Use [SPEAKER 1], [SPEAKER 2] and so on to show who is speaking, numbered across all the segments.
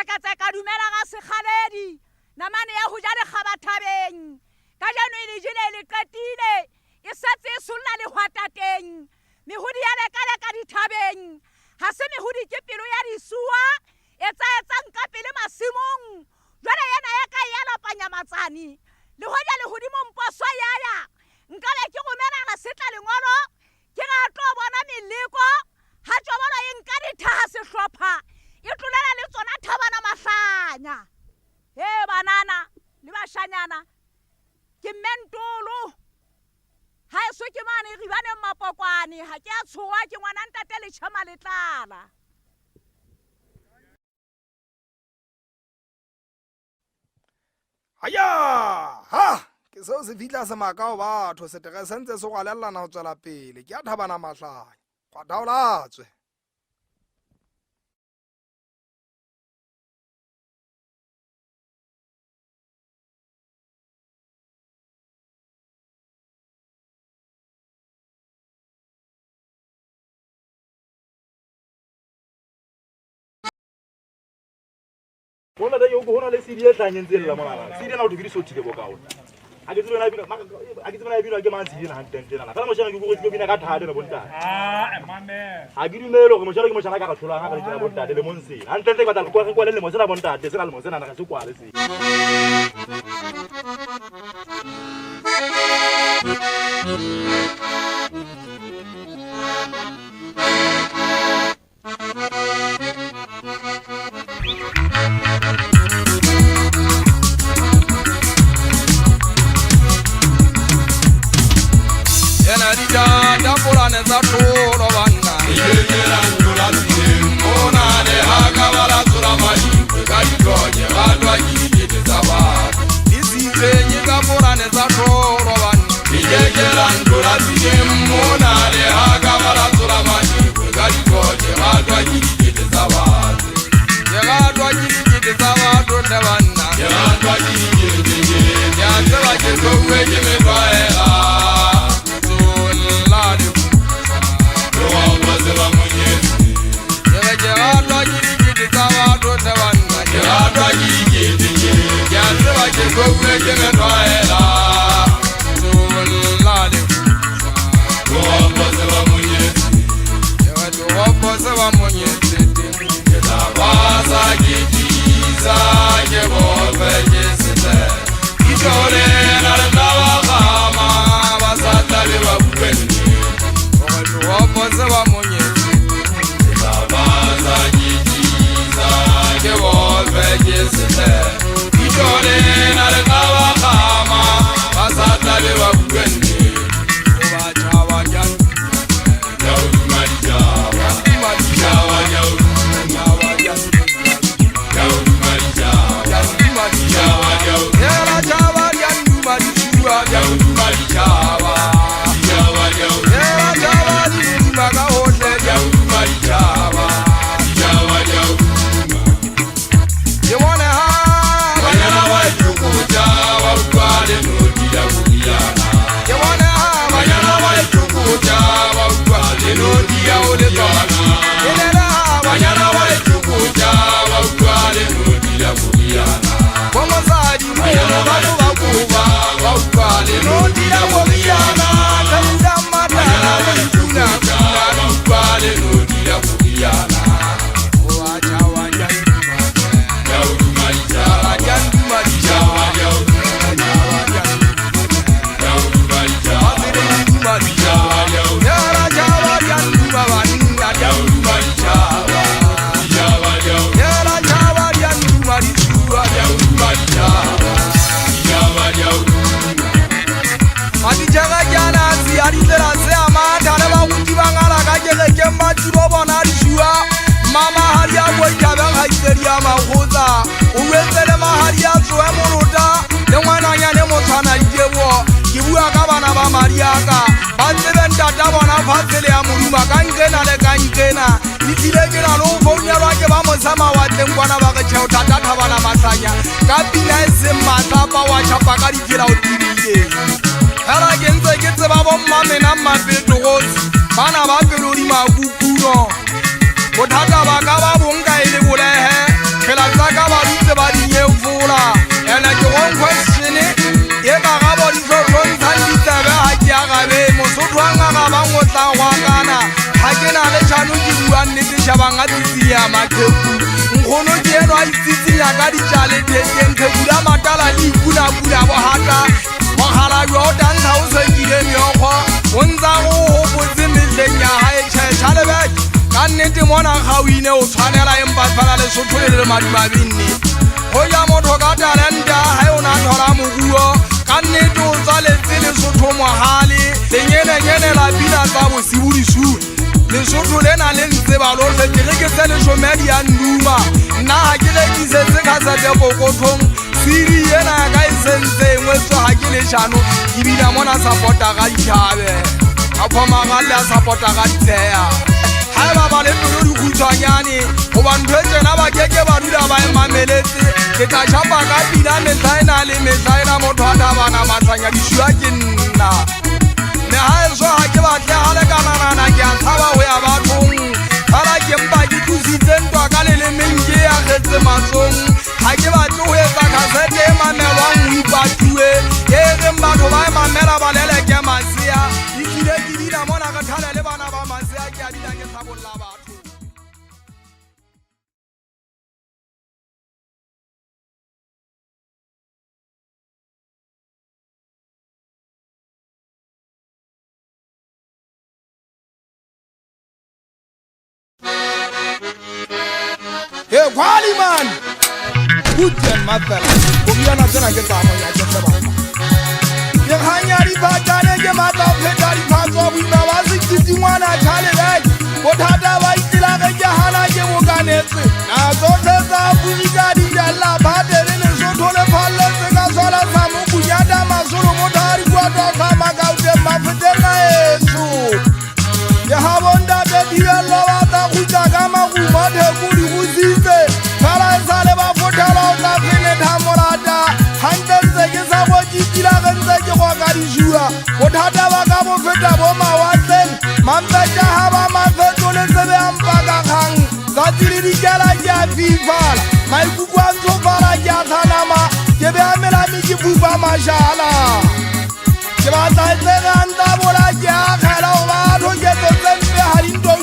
[SPEAKER 1] tsaka dumela ga sekgaledi namane ya ho ja lekgabathabeng ka jano e le jele le qetile e setse e solla le hwatateng mehudi ya leka dithabeng ha se mehudi ke pelo ya disuwa e tsaetsang ka pele masimong jwale yena ya ka ya lapanya matsani le hoja le hodimo mposwa yaya nkale ke romela ga setla lengolo ke ga tlo bona meleko ha tjobolo e nka dithaha sehlopha e tlolela le tsona thabana mahlanya banana le bashanyana ke mentolo ha eso ke mane re bane mapokwane ha ke a tshowa ke ngwana ntate le tshama le tlala
[SPEAKER 2] haya ha ke seo se fitla se makao batho setege sentse se go alellana go tswela pele ke a thabana mahlanya gwa daolatswe
[SPEAKER 3] Bona da yo go hona le CD e tlanyentse la mona. CD na o di so tile bokaone. A ke tsena e bina ke man CD na hantente na. Fela mo shana ke go tlo bina ka thade na bonta.
[SPEAKER 4] Mame.
[SPEAKER 3] A ke dumelo go mo shana ke mo shana ka tlhola ga ka tsena bonta le mo nse. Hantente ka tla go le mo sena bonta te sena le mo sena na ka se kwale se.
[SPEAKER 2] Mariaka, Bandenta Tabana Fatelia Mumba Kankena le Kankena, Nitilekina no Fonia Rakama Sama Watemwana Bakachota Tabana Masanya, Kapina Matapa Wachapakari Kirauti. Haragenza gets about Mamma Mapetos, Mana Bakurima Bukuno, Potata Bakaba Bunga in the Wule, Kelazaka. wa nnete shabang a tsitsinya maqheku nkgono ke eno a itsitsinya ka dijale thekeng qhekula matala le ipunapuna bohata mogalajo o tantlha o sekile meokgo o ntsa go gopotse metlheng ya gae tšhelebek ka nnete mona gauine o tshwanela empa fela lesotho le le madimabenne go ja motho ka talenta ga o na thola moguo ka nnete o tsaletse lesotho mogale lenyenenyene la pina tsa bosibodisu lesotho le na le ntse ba lotlhe ke reketse leshomedi ya nduma nna ga ke rekisetse khasete pokothong siri ena ya ka e sentse ngwetso ga ke lešano ke bina mona sapota ga dithabe a phomagale a sapota ga ditsheya ga e ba le pelo dikhutshwanyane goba ntho e tsena ba keke ba dula ba e mameletse ke tla shapa ka pina metlha e na le metlha ena motho a thabana matlhanya disiwa ke nna le ga e so ga ke batle ga le kananana ke a tshaba go ya bathong fela ke mpa ke tlositse ntwa ka lelemeng ke ya kgetse matsong ga ke batle go etsa kasete e mamelwang o ipatue e reng batho ba e mamela ba leleke masea etlile ke bina mona re thale le bana ba masea ke a bina ke tlhabolola batho Hey, Wally man! Good man, my fella. Come here, I'm gonna get down on your chest about. You hang out the back down and get my dog head out the parts of we know as it is you want to tell it right. What had I like to have a Jahana Jewoganet? Now, don't tell the Bugadi, the Labade, and so to the Palace, and as well as some Buyada, Masuru, Motari, Guadalajara, and Mafetena. You have on that dear Lava, Hutagama, who might have put you Zize, Salazaleva, Fotala, Lafinet, Hamorata, Hunter, Zagawa, Gitila, and Zagawagajua, what had Avagabo Fetaboma was then, Mamba Jahava, Mafetoles, and Bagahang, Zatiri Jalaja, Viva, my Buwan Sofara Yatanama, Jebamela Mikibuba Mashala. Anda Boraja, hello, get the Zembe Harindo,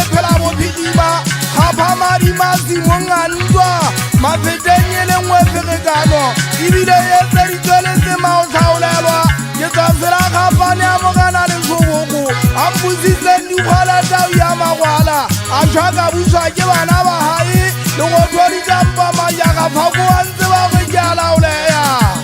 [SPEAKER 2] Pelamo Pigima, Hapamari Masimungandua, Mafetanian and Weferegano, Ibida Yesterday, the Mount Haulava, Yetasera Hapania Mogana and Suwoku, Ambuzi and Nuhala Yamawala, Ashaka Busa Javanava Hai, the Watori Jamba Mayaga Papu and the Wajala.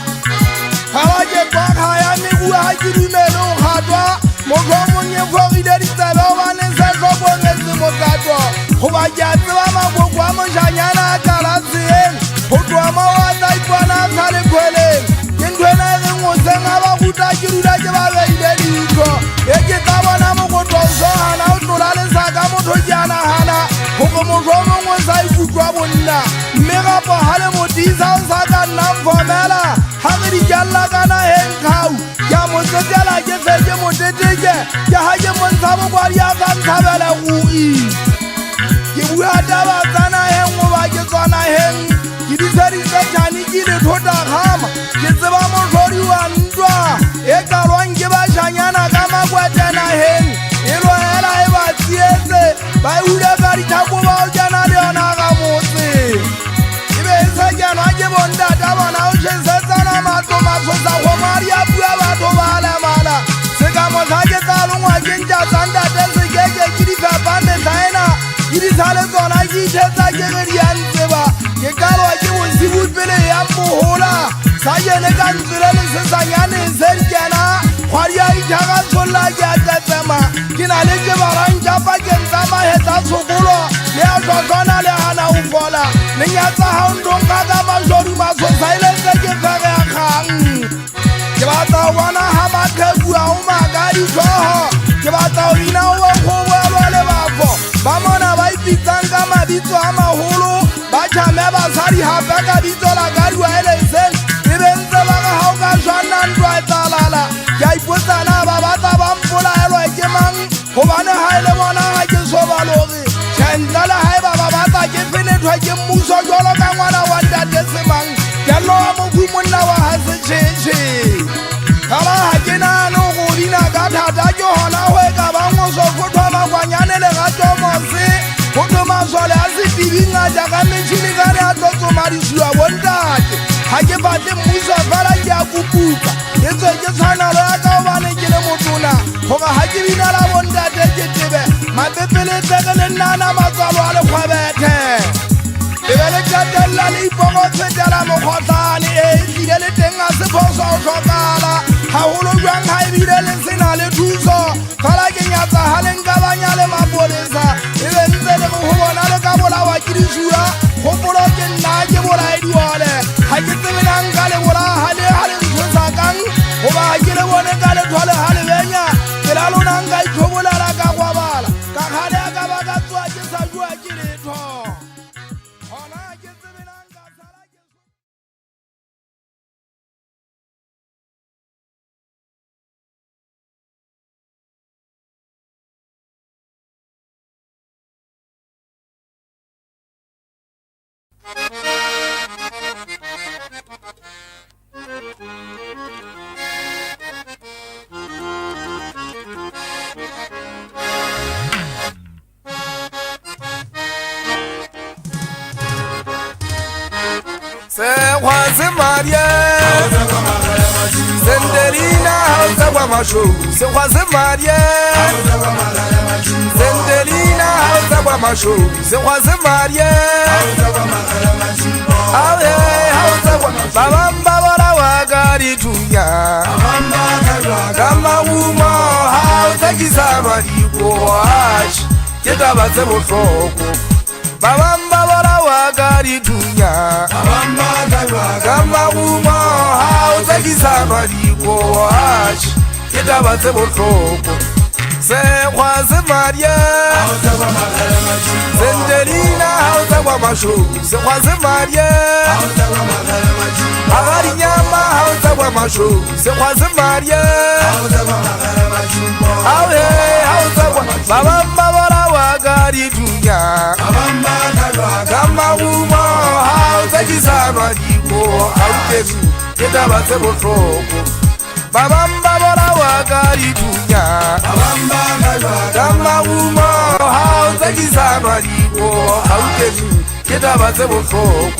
[SPEAKER 2] Hawaje kwa haya migu hajiri melo hadwa Mokomo nye fori deri sebe wanese kobo ngezi mokadwa Huwajazi wa magogwa mshanyana kalasien Hudwa mawaza ipwana sale kwele Yintwena ringusenga wakuta jiruda jebawe ideri iko Eki tawa na mokoto sohana utulale saka moto jana hana Hukumu romo ngweza ikutwa bunda Mega po hale mutisa saka namfomela Hagiri jalla kana henkau Ya mutela jefe mutete Ya haje monsabo kwa ya kansabela ui Kibuya dawa sana hengu waje sana heng Kidisari sechani kide tota hama Kiseba monsori wa ndwa Eka rwangi bashanyana kama kwa tena heng Ilo hela eva siese Bai ule kari tabu wa ujana leona kamusi Ibe aje bonda dawa na ushense sana mato masosa Kwa maria pua bato bala mala Seka mosaje talungwa jinja sanda Tese keke kirife pande saena Kiri sale zona jitesa kekeri yanseba Kekalo aje usibu pele ya muhula Saye neka nzirele sesa nyane serkena Kwaria itaga sola ya tetema Kina leje baranja pa kenzama heta sukulo Lea shosona lehana ufola Ninyata haundonga gama jori maso silence ke fere akang Kebata wana hama kegua umagari joho Kebata urina uwa kuwa wale wafo Bamona waipitanga mabito ama hulu Bacha meba sari hafeka bito la gari wa ele sen Ibenze waka hauka shana ndwa etalala Jaiputa na babata bampula elo ekimang Kubane haile wana hake soba logi Chendala haiba babata kifine tuwa kimuso jolo kangwana wanda desimang Yalo amukumuna wa hasi chichi Kala hakina nukudina gata dajo hona weka bango sofutwa makwanyane le gato mosi fela jaaka metšhini ka ne a tlo tsomadisiwa bontate ga ke batle mmuso fela ke a kopuka e tswe ke tshwanelo ya ka gobane ke le motona goba ga ke binela bontate ke tebe mapepele tseke le nnana matswalo a lekgwabethe e be le tatelela le ipokotshwetela mokgotlane e tlile le teng a sephoso o tlhokala gagolo jwang ga ebile le sena le thuso fela ke nyatsa ga le nka banya le mapolesa e be ntse le go go bona le ka bolawa ke disua gopolo ke nna ke bolaediole ga ke tsebelang ka le bolagale ga le ntshosa kang goba ga ke le bone ka lethole ga le benya ke la lona nka itlhobolela ka gwabala ka kgale ya ka ba ka tsoa ke sa jua ke letho gona ke tsebelang ka sala ke Sekwazi Maria Sendelina hausa kwa masho Sekwazi Maria Sendelina hausa kwa masho Sekwazi Maria Awe hausa kwa babamba bora wagari tunya Kama uma hausa kisama liko hachi Keta base motoko babamba bora wagari tunya Kama uma hausa kisama liko hachi Keta base motoko Sekwazi Maria Sendelina hausa kwa masho Sekwazi Maria Agari nyama hausa kwa masho Sekwazi Maria Awe hausa kwa babamba bora wagari tunya Kama uma hausa kisama liko hautezi Keta base motoko babamba bora wagari tunya Kama uma hausa kisama liko hautezi Keta base motoko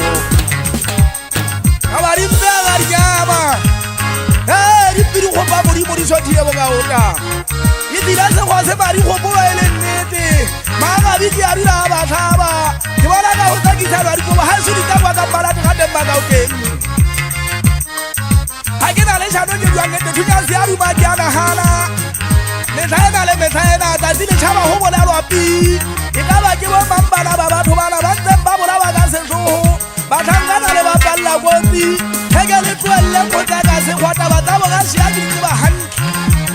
[SPEAKER 2] Abari mbagari nyama Ripiri khopa mori sotile boka ona Idila se khwase bari khopo ele nnete Maga biti ari la bathaba Ke bona ka ho tsakisa bari go ha sudi ka ba ka pala ka temba ka uteng Ha ke na le shano ke bua nnete thunya se ari ba ke ana hala le methaena ta dile chaba ho bona lwapi e ka ba ke bo mambana ba batho bana ba ntse ba bona ba ka setsoho ba thangana le ba palla kotsi heke le tloelle kgotsa ka se khwata ba tsa boka sia ke ba hantle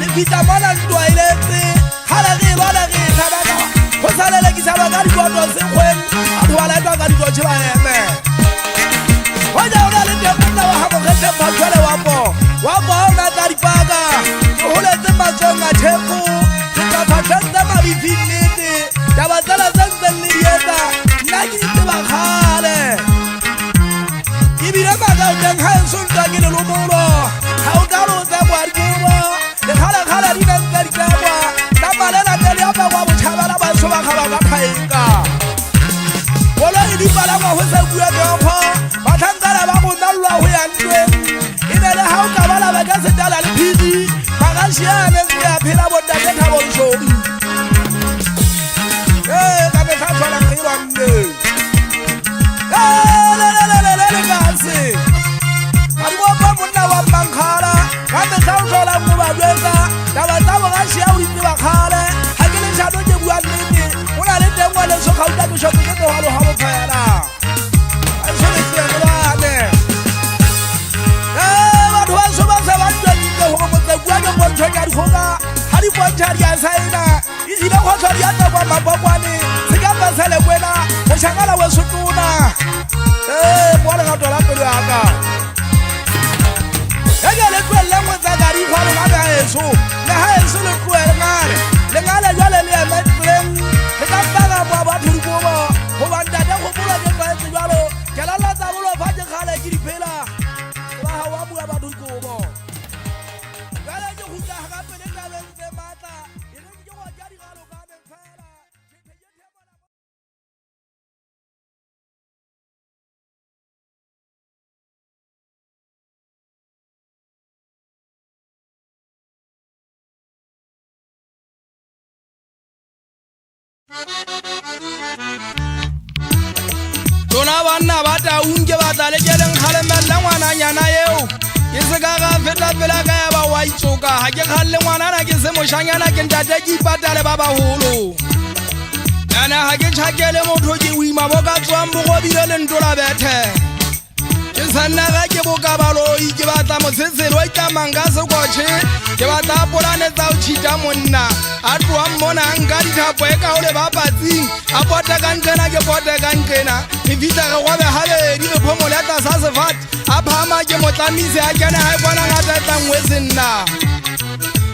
[SPEAKER 2] le fita bona ntwa iletse hala re bana re thabaka go salele ke sa ba ka dikoto se kgwen a thola twa ka dikoto ba eme ho ja ona le tembona wa habo kgethe phatswele wa ona ka dipaka go le tse matsonga thepo ke ka phatsa mabifilete taba tsala tsentse le dieta nna ke itse ba khale ibile maga uteng ha sulta ke le lomolo ha o ka lo tsa kwa dibo le khala di nang ka dikaba ta malela tele ya ba wa botšhabala ba so ba khaba ka phaenka bola di bala ba ho sa bua ka pha ba thangala ba go nallwa ho ya ntwe ine le ha o ka bala ba ka se tala le phidi ba ga shiane se ya phela bota ke thabo nshori ka me tsa tsala ke rwande Ariwa monna wa bankhala ka me tsaola mo ba beta taba tsa boga sia o ditse ba khale ha ke le tshado ke bua nnete o na le tengwa le so khauta ke shope ke ho lo ha bo phela a se le tsene ba ne ba thwa so ba sa ba tswa ke ho mo tsa bua ke bontsho ya dikhoka ha di bontsha ya saina e dile go tswa ya tsa kwa mabokwane se ka ba sele kwena go shakala we sutuna bona ga tola pelo ya ka le kwelle mo tsa gari khwa le ga eso le ha eso le kwelle ngale le ngale jwale le eme pleng le ka paga ba ba thuri go ba go ba ntate go bula ke ba tse jwalo ke la la tsa bolo fa ke khale ke di phela ba ha wa bua ba thuri go ba ga le ke go tla ga pele ka le tse mata e le ke go ja di galo ka Lona banna ba taung ke batla le keleng kgalemella ngwananyana eo ke se ka ga feta pela ka ya ba wa itsoka ha ke kgalle ngwanana ke se moshanyana ke ntate ke ipatale ba baholo yana ha ke tshakele motho ke o ima bo ka tswang bogobile le ntola bethe ke sanna ga ke boka baloi ke batla motshetselo e tlamang ka sekotšhe ke batla polane tsa o tšhita monna a tloang mona nka dithapo e ka o le ba patsing a pote ka nqena ke pote ka nqena ke fitlha re gobe gabedi re phomole ya tlasa sefate a phama ke motlamisi a kene ga e kwana ngata e tlangwe senna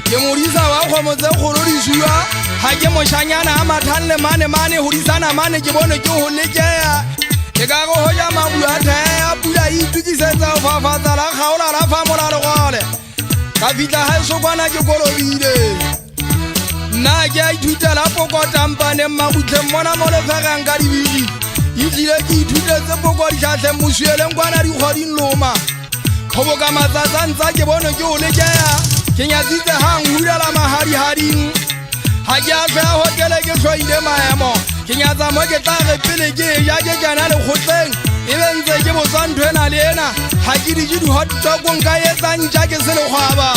[SPEAKER 2] ke modisa wa kgomo tse kgolo disua ga ke mošanyana a mathang le mane godisana mane ke bone ke go lekea ke ka go hoja mabu a thea pula e itukisetsa go fafatsa la kgaola la fa mola legole ka fitlha ga e sokwana ke kolobile nna ke a ithutela pokotampaneng mabutlheng mona mo lefegang ka dibidi e tlile ke ithutetse poko ditlhatlheng mosueleng kwana dikgoding loma kgoboka matsatsa ntsa ke bone ke o lekea ke nyatsitse gang hudela mahadihading ga ke a fea hotele ke tlhoile maemo ke nyatsa mo ke tla re pele ke ja ke jana lekgotleng e be ntse ke botswa ntho ena le ena ga ke dije dihotdogong ka etsa ntša ke se lekgwaba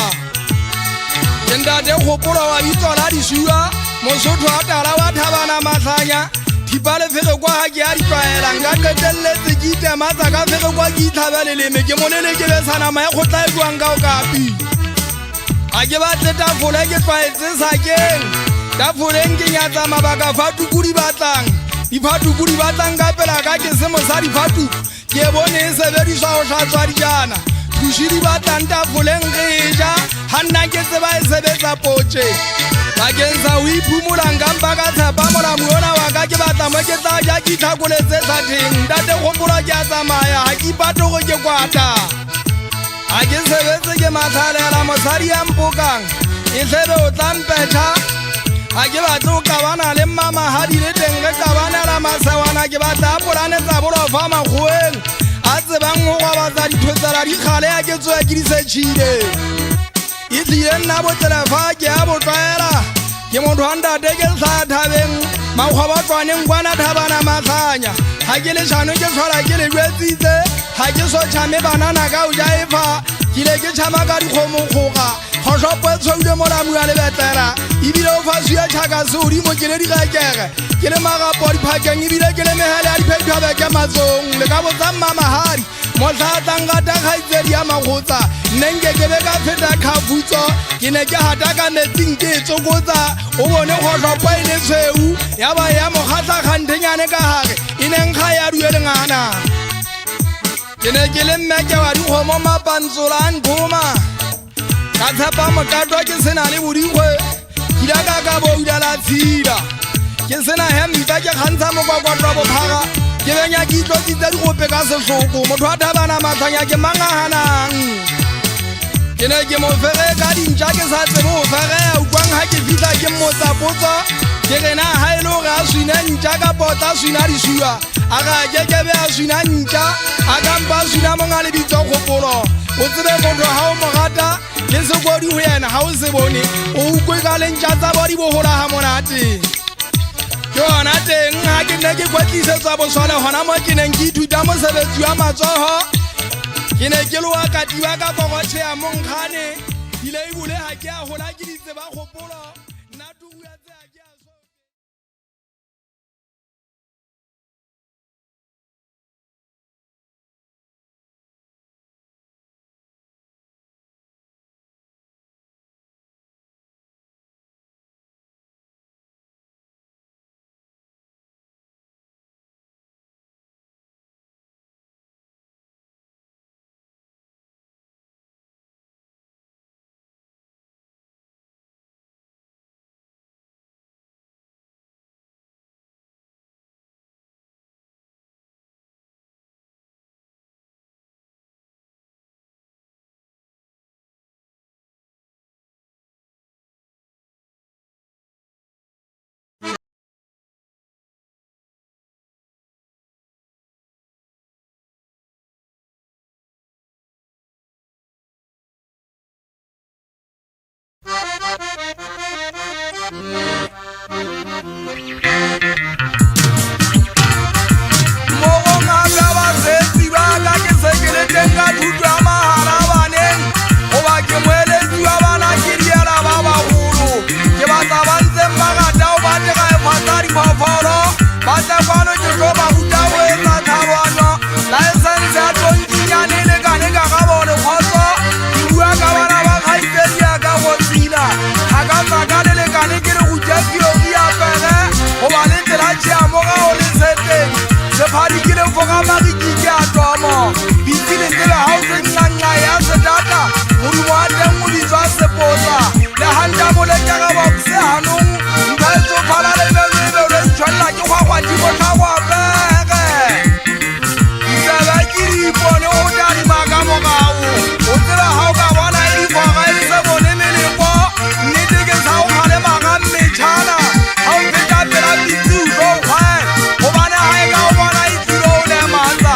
[SPEAKER 2] ke ntate kgopolo wa bitso la disua mosotho a tala wa thabana matlhanya thipa lefege kwa ga ke a ditlwaela nka qeteletse ke itematsa ka fege kwa ke itlhabeleleme ke monele ke besanama e kgotla e buang ka o kapi ga ke batle tafole ke tlwaetse sakeng tafoleng ke nyatsa mabaka fatuku di batlang difatuku di batlang ka pela ka ke se mosa difatuku ke bone e sebediswa go tlhatswa dijana thuši di batlang tafoleng ge e ja ga nna ke tseba e sebetsa potše bakeng sa o iphumolang kampa ka tshepa molamo ona wa ka ke batla mo ke tla ja ke itlhakoletse satheng ntate kgopolo ke a tsamaya ga ke ipatogo ke kwata ga ke sebetse ke matlhalela mosadi ya mpokang e tlebe o tlampetšha ga ke batle o kabana le mmamagadi le teng ge kabanela masewana ke batla a polane tsa bolofa makgoeng a tsebang go gobatsa dithotsela dikgale ya ke tsoya ke disetšhile e tlile nna botlelefa ke a botlwaela ke motho wa ntate ke letlhaa thabeng makgwabatlwaneng kwana thabana matlhanya ga ke lešhano ke tlhola ke le jwetsitse ga ke so tšhame banana ka o ja e fa ke ile ke tšhama ka dikgomokgoga kgotlhopo e tshwaile molamo ya lebetlela ebile o fasi ya tšhaka segodimo ke le digekege ke le magapo diphakeng ebile ke le megele ya diphethwabe ke matsong le ka botsa mmamagadi motlhatlang gata kgaitsedi ya magotsa nnenke ke be ka feta kgafutso ke ne ke gata ka metsing ke e tsokotsa o bone kgotlhopo e le tshweu ya ba ya mokgatlha kganthenyane ka gage e neng kga ya duelengana ke ne ke le mmeke wa dikgomo mapantsola a nthoma ka tshepa mokatwa ke sena le bodikgwe kila ka ka boudela tshila ke sena hempe ke kgantsha mokwakwatlwa bophaga ke benya ke itlotsitse digope ka sesoko motho a thabana matlhanya ke mangaganang ke ne ke mo fege ka dintša ke sa tsebe go fegea utlwang ga ke fitlha ke mmotsapotso ke gena ga e le gore a swine ntša ka pota a swina disua a ga kekebe a swina ntša a kampa a swina monga le bitso kgopolo o tsebe motho ga o mogata le sekodi go yena ga o se bone o ukwe ka lentša tsa bodi bogola ga monate ke gona teng ga ke ne ke kwetlisetswa boswale gona mo ke neng ke ithuta mosebetsi wa matsogo ke ne ke loa katiba ka pokotšhe ya monkgane dile ebole ga ke a gola ke ditseba kgopolo nna tuatse ga ke a foga mariki a tomo bitile tsela hausa nna ya sedata modumo a teng mo bitso a seposa le handa mo le ka ba se hanong nka tso phala le bebe le tshwalla ke gwa gwa dimo tla gwa bege tsela ke di bone o dali maga mo gao o tsela ha o ka bona e di foga e se bone mele go nnete ke sa o khale maga metšhana ha o feta pela bitsu go gwa go bana ha e ka o bona e tlo le matsa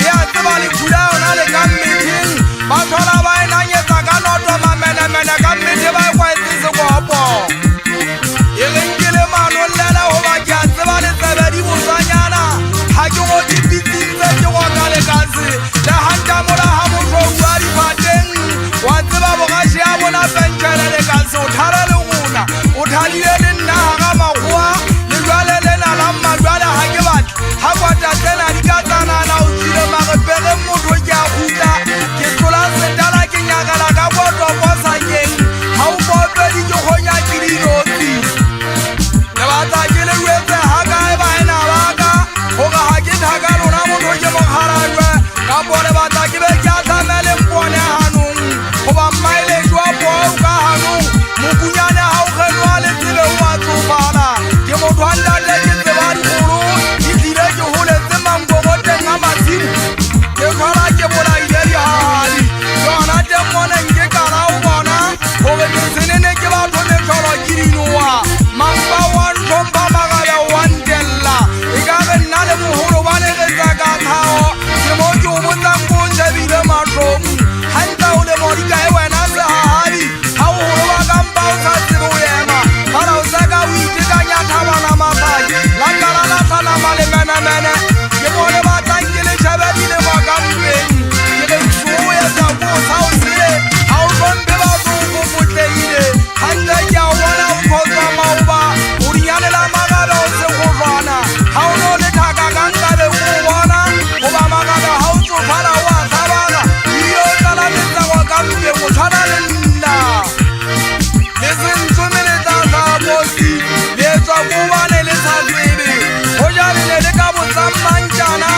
[SPEAKER 2] ya tseba le khula ona le ka meeting ba thola ba e nanyetsa ka noto mamene ka mmete ba e kwaetse sekopo e renkele mano llela go ba ke a tseba le tsebe di botsanyana ga ke go dipitsitse ke go ka lekase le hanta mola ga motlhou a diphateng wa tseba bogaši a bona pentšhele lekase o thara le gona o thalile le nna ga magoa le jwale lena la mmadwale ga ke batle ga kwata tsena di ka tsanana o tsile magepege motho ke a gutla ke tlola setala ke nyakela ka botoposakeng ga o kopedi ke kgonya ke dinotsi le batsa ke le uetse ga kae baena baka goga ga ke thaka lona motho ke mokgarajwe ka pole batsa ke be ke a tlamele mpone ganong goba mmaeledi wa poo ka ganong mokunyane ga o kgenwa le tsebe o a tsofala ke motho a ntate ke tseba dikgolo ke tlile ke goletse mankogoteng a masimo ke tlhola ke bolaile dihadi yona teng moneng ke kara o bona gobe ke senene ke batho ne tlholo ke dinoa mampa wa ntlhompha magabe wa ntella e ka be nna le mogolo ba negetsa ka tlhago ke mo ke o botsang ko shebile matlhong gantsa o le modika e wena segagadi ga o golo ba kampa o sa tsebe o ema fara o saka o itekanya thabana mapaki la kala la tsanama le menemene ke bone batlang ke le shebedile mo ka mpeng ke re soo etsa bosa o sele ga o tlhomphe batho go potleile gantse ke a o bona o kgotswa maoba o dinyalela magabe o se go jwana ga o ne o le thaka ka nkabe o bona goba magabe ga o tsofala o a tsabaga dio o tsala metsago ka mpeng o tshwana le nna le sentsomeletsa sa bosi le tswa ko bane le sa tsebe go jalele le ka botsammantšana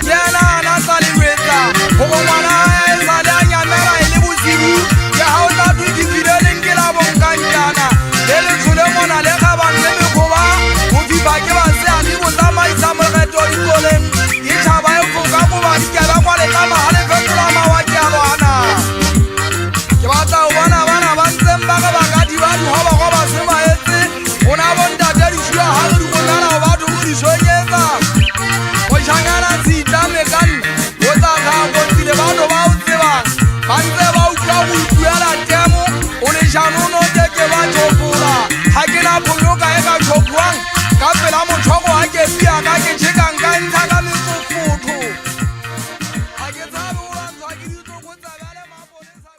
[SPEAKER 2] ke ena ana sa le wetsa gogo ngwana e sa le a nyamela e le bosibu ke ga o tla thutipileleng ke la bonkantšana le letshole mona le ga banne mekgoba go fifa ke baseane botsamaisa moreto dikoleng e tšhaba e foka goba dikela kwa le ka maga le fetola mawa ke a bana ke batla o bona bana ba ntseng ba ka baka diba digobagoba se maetse o na bontate dišua gage dikonana go batho go dišonyetsa go šhanyana se itlame ka nna o tsa tlhakotsile batho ba o tsebang ba ntse ba utlwa go ituela temo o le šanono teke ba tšhopola ga ke na phonyoka e ka tšhopuang ka pela motšhoko ga ke pia ka ke tšhekang ka ntlha ka metsofotho ga ke tsabe o lwantshwa ke ditloko tsabele maponesa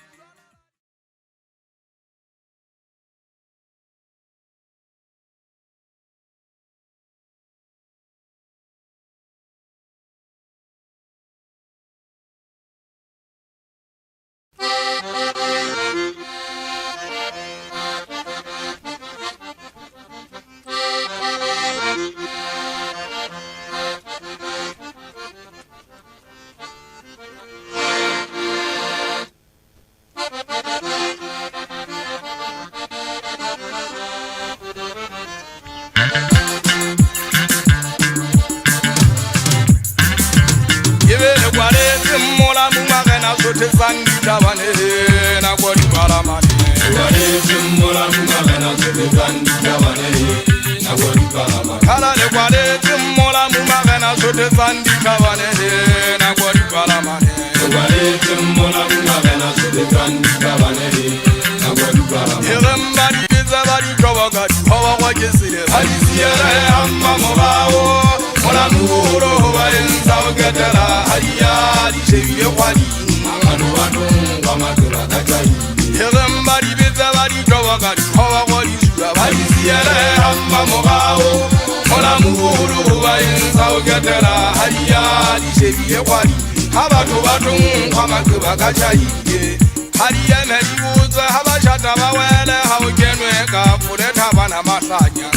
[SPEAKER 2] Hadi ya meri buze haba shata ba wele ha ukenwe ka pule tabana masanya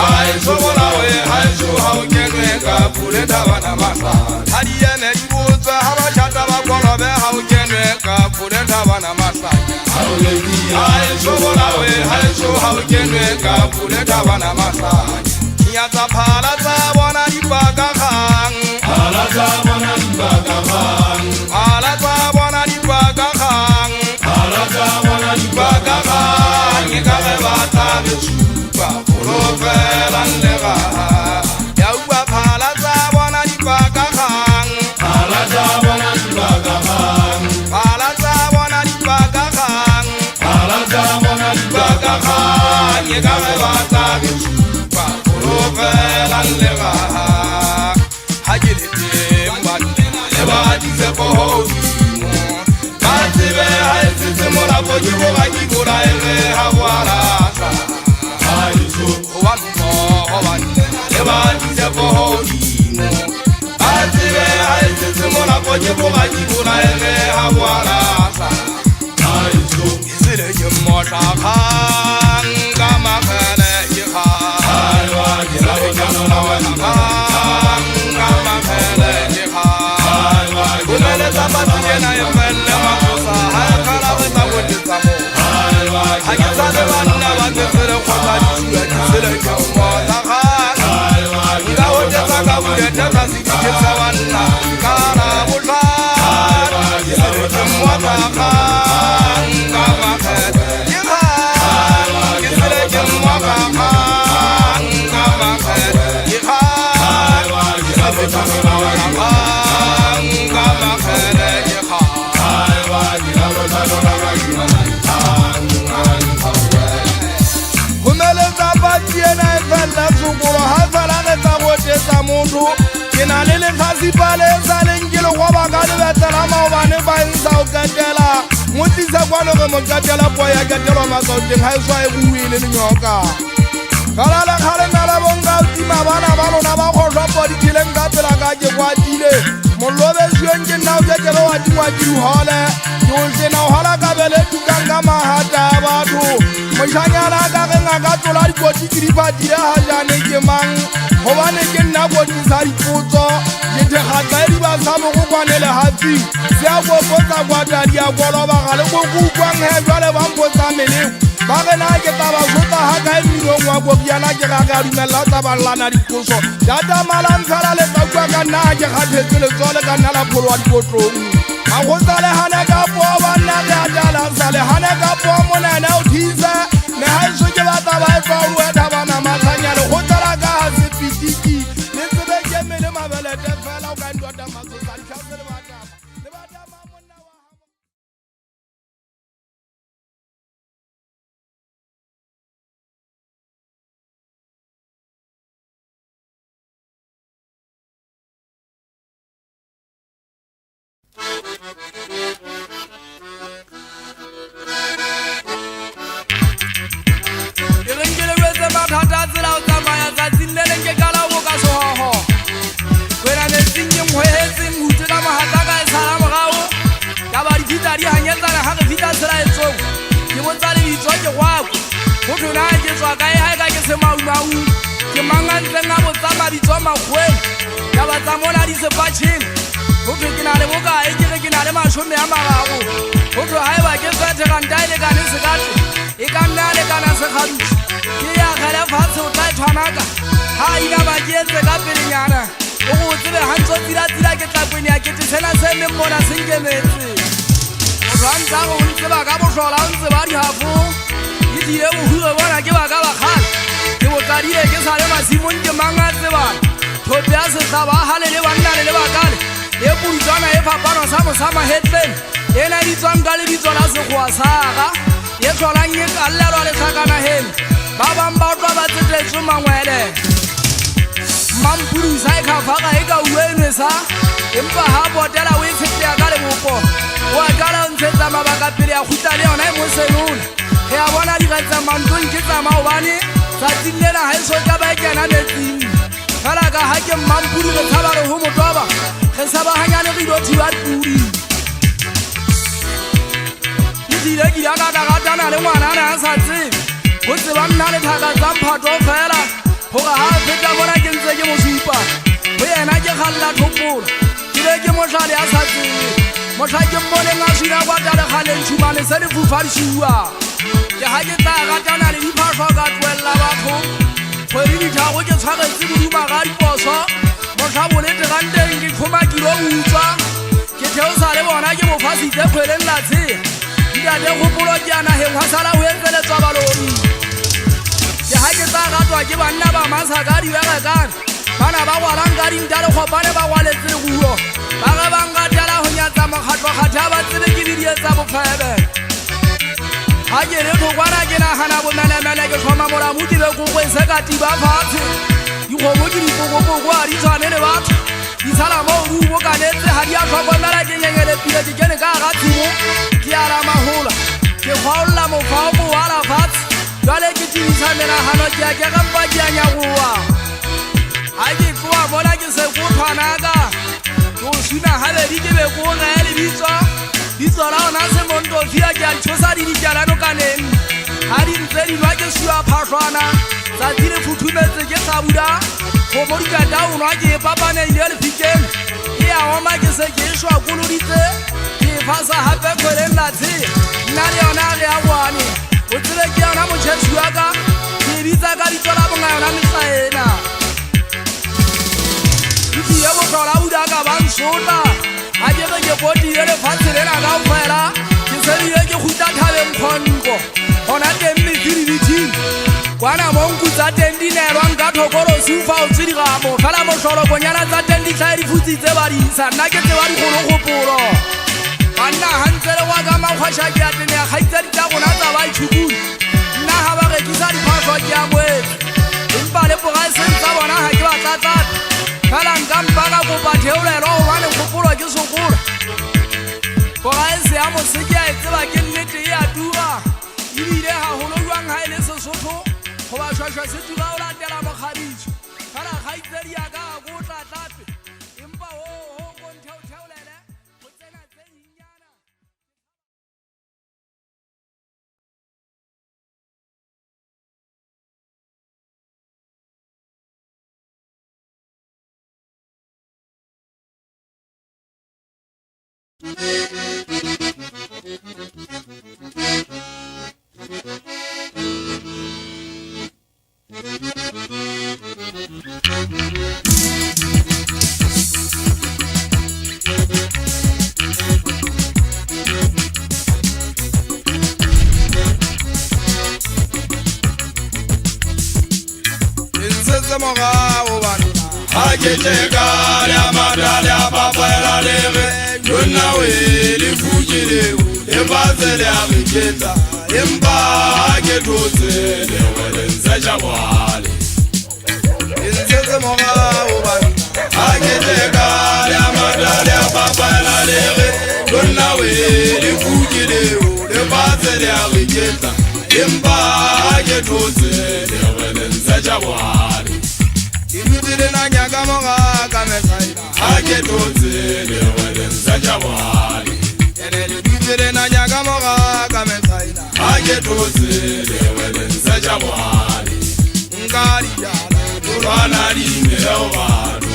[SPEAKER 2] hai sobola we hai so hau kenwe ka pule tabana masanya hadiene dibuza habashata bakolo be hau kenwe ka pule tabana masanya hai sobola we hai so hau kenwe ka pule tabana masanya nyata phala tsa bona dibaga khang phala tsa bona dibaga khang phala tsa bona dibaga khang phala tsa bona dibaga khang ka re batla besupa profela nlega ya uba phala tsa bona dibaga khang phala tsa bona dibaga khang phala tsa bona dibaga khang phala tsa bona dibaga khang ka re batla besupa profela nlega ha ke le teng le ba di se bohodi Tibe hai tse mora bo di bo ga di bora ere ha wala sa hai so wa mo wa le ba di se bo ho di mo tibe hai tse mora bo di bo ga di bora ere ha wala sa hai so isele ye mo sha khang ga ma khale ye kha hai wa di la bo ja no la wa khang ga ma khale ye kha hai wa di la sa ba di na ye mele ma Kena le khasi pale saleng ke lo ba ka le batla maobane ba ntsa o katela motisa kwano go mokatela boya ka telo ma ka teng ha iswa e buile le nyoka kala la khale nala bonga utima bana ba lona ba go shwa po di tsileng ka pela ka ke kwatile mollobe jweng ke na o ke lo wa dimwa di hole yo se na hola ka bele tukanga mahata batho moshanyana ka ge ngaka tlola di koti di ba di ha jane ke mang hobane ke nna go di sa dipotso ke the ga di ba sa mo go kwanele happy se a go botsa kwata di a go loba ga le go go kwang he jwale ba mbotsa mele ba ge na ke taba botsa ha ka di no ngwa go biana ke ga ga dumela tsa ba lana diposo data malantsala le tsa kwa ka na ke ga thetse le tsole ka nna la pholo wa dipotlong a go tsale hana ka po ba nna ga dala sale hana ka po mona na o thiza ne ha so ke ba taba e fa o eta bana mathanya le go tsala ka ha se pitiki le tsebe ke mele mabele te fela o ka ndota matso sa tlhase le batla ma monna wa empa ha botela we fete ya ka le bopo wa kala ntshetsa mabaka pele ya khutale yona e mo selone ge a bona di gatsa mantong ke tsa maobane tsa tsillela ha iso ka ba kena metsing kala ka ha ke mampuru le thabare ho motoba ge sa ba hanyane re do thiba turi di dire ki ya ka ga dana le ngwana na sa tse go tseba nna le thaka tsa mphato fela goga ga feta bona ke ntse ke mo supa go yena ke kgalela thopolo ke be ke motlhale a sa tsebe motlha ke mmoneng a swina kwa talegaleng tšhumane se lefufa dišiwa ke ga ke tla ratana le diphatlho ka tloelela batho kgwedi dithago ke tshwaretse boduma ga diposo motlha bolete ganteng ke tlhomakilo utswa ke theosa le bona ke mofasitse kgweleng la tshea ntate kgopolo ke anageng wa sala go entseletswa baloi ke ga ke tsa ratwa ke banna ba masa ka diberekane bana ba gwalang ka dinta le kgopane ba gwaletse leguo ba ge ba nkatela go nyatsa mokgatlokgathe a ba tsebe ke didietsa bofebe ga ke le thokwana ke nagana bomelemele ke tlhoma molamu ke be kokwese ka tiba fatshe dikgomo ke dipokopoko a di tshwane le batho di sala mo o di bokanetse ga di a tlhokomela ke nyengelepile ke kene ka ga tshimo ke ala magola ke kgwaolla mofao mo wala fatshe jale ke tibisa menagano ke a ke gampa ke a nyagoa ga ke tloa bona ke se ko tshwanaka ke o suna gabedi ke be ko ngaya lebitso bitso la ona semontofia ke a ntshosa di dijalano kaneng ga di ntse di lwa ke sua phatlhwana tsatsi le futhumetse ke sa buda gomo dikataonwa ke papaneile lefikeng ke a oma ke se ke šwa koloditse ke fasa gape kgweleng la tshea nna le yona ge a boane o tsebe ke yona motšhetši wa ka ke bitsa ka bitso la bonga yona metlaena ditie botlhola buda ka bansota a ke ge ke potile lefatshe lena ka ofela ke sebile ke kgutla thabeng kgonko gona teng mefiribiting kwana mo nkutsa teng dinelwang ka thokolosi ufa o tsedigamo fela motlholokonyana tsa teng di tlhae difutsitse ba di isa nna ke tseba dikgolokgopolo banna gantse le kwa ka makgwaša ke atenea kgaitsa dita gona tsa ba itshukune nna ga ba rekisa diphatlho ke a moetse empa le pogaeseng tsa bona ga ke batlatlata fela nkampa ka kopa theolelo gobane kgopolo ke sokola pogaese ya moseke a e tseba ke nnete e a tura ebile gagolo jwang ga e le sesotho goba šwašwa se tura o latela mokgadiso fela kgaitsedi ya ka ga ko tlatlape empa oo kontheotheolele go tsena tse dinnyana
[SPEAKER 4] Akiteka ya madale apapela leve Juna wili fujile Ebazele amiketa Imba aketuse Lewele nseja wale Insese moga ubani Akiteka ya madale apapela leve Juna wili fujile Ebazele amiketa Imba aketuse Lewele nseja wale Ibutile na nyaga moga kamesaina Ake tozele wele nsaja wali Yenele ibutile na nyaga moga kamesaina Ake tozele wele nsaja wali Ngari jala Turana lime wadu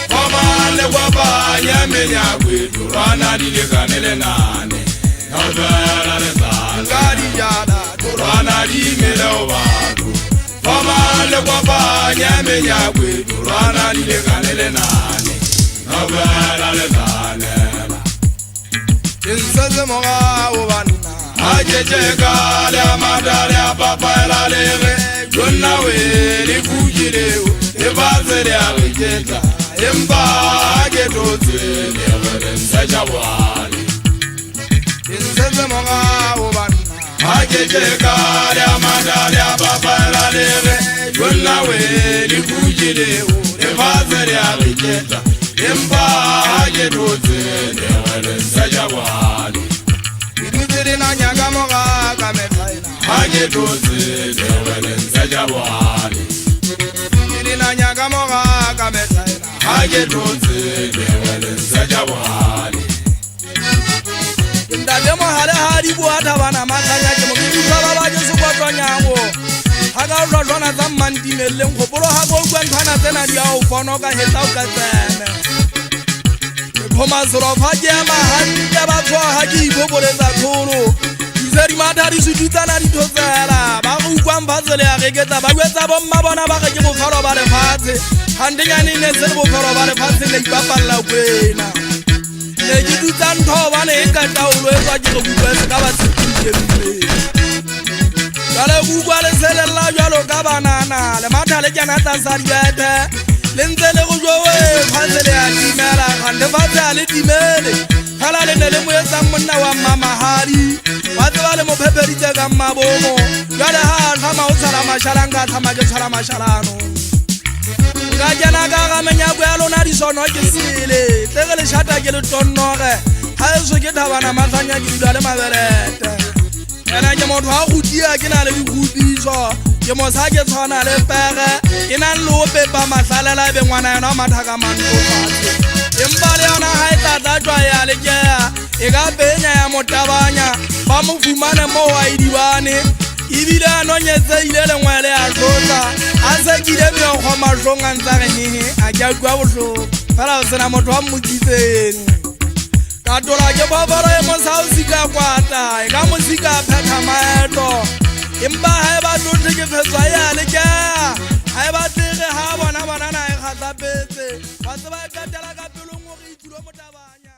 [SPEAKER 4] Komale wapa nyame nyagwe Turana lile kanele nane Nabela lezana Ngari jala Turana lime wadu Komale wapa nyame nyagwe Turana lile kanele nane Nabela lezanela Inseze moga ubanina Ajecheka le amadale apapela lege Jona wele kujileo Ebaze le arijeta Emba agetoze le nsaja wali Inseze moga ubanina Ajecheka le amadale apapela lege Jona wele kujileo Ebaze le arijeta Emba agetoze le nsaja wali Ibutire na nyaga moga kamesaina Ake toze lewele nsaja wali Ibutire na nyaga moga kamesaina Ake toze lewele nsaja wali Ndade mo hale hari buata bana matanya Kemo kitu baba jesu kwa tonyango
[SPEAKER 2] ka o jwana tsa mmantimeleng gopolo ha go kwa nthana tsena di a o fono ka hetsa o ka tsene Thomas Rofaje mahande ba tswa ha ke iboboletsa tholo Izeri mathari sutitsana di thotsela ba go kwa mbatsele ya reketsa ba kwetsa bomma bona ba ke go faro ba le fatshe handenyane ne se go faro ba le fatshe le ipapalla kwena le ke dutsa ntho ba ne ka taolo e tswa ke go bua se ka ba tsitse Kale bua le sele la jalo ka banana le mathale kana tsa sariete le ntse le go jowe phatsele ya dimela gande batsa le dimele hala le ne le mo etsa monna wa mamahadi ba tswa le mo pheperitse ka mabomo jale ha thama o tsala mashalanga thama ke tsala mashalano ga jana ka ga menya go ya lona di sono ke sile tle le shata ke le tonnoge ha eso ke thabana matlanya ke dula le maberete ena ke motho ha go dia ke na le dikubiso ke mo sa ke tshwana le pere ke na le o pepa mahlalela be ngwana yona mathaka manto fatse empa le yona ha e tata jwa ya le ke e ka benya ya motabanya ba mo fumane mo wa idibane ibile anonyetse ile le ngwele a tlotsa a se kile be go mashonga ntsare nyehe a ja kwa bohlo fela o sena motho wa mmukitseng ka tola ke bobolo e mo sa o sika kwata e ka mo sika phetha maeto empa ha ba tlotle ke fetswa ya le ke ha ba tlege ha bona banana e khatlapetse ba tseba ka tela ka pelo mo re ithulo motabanya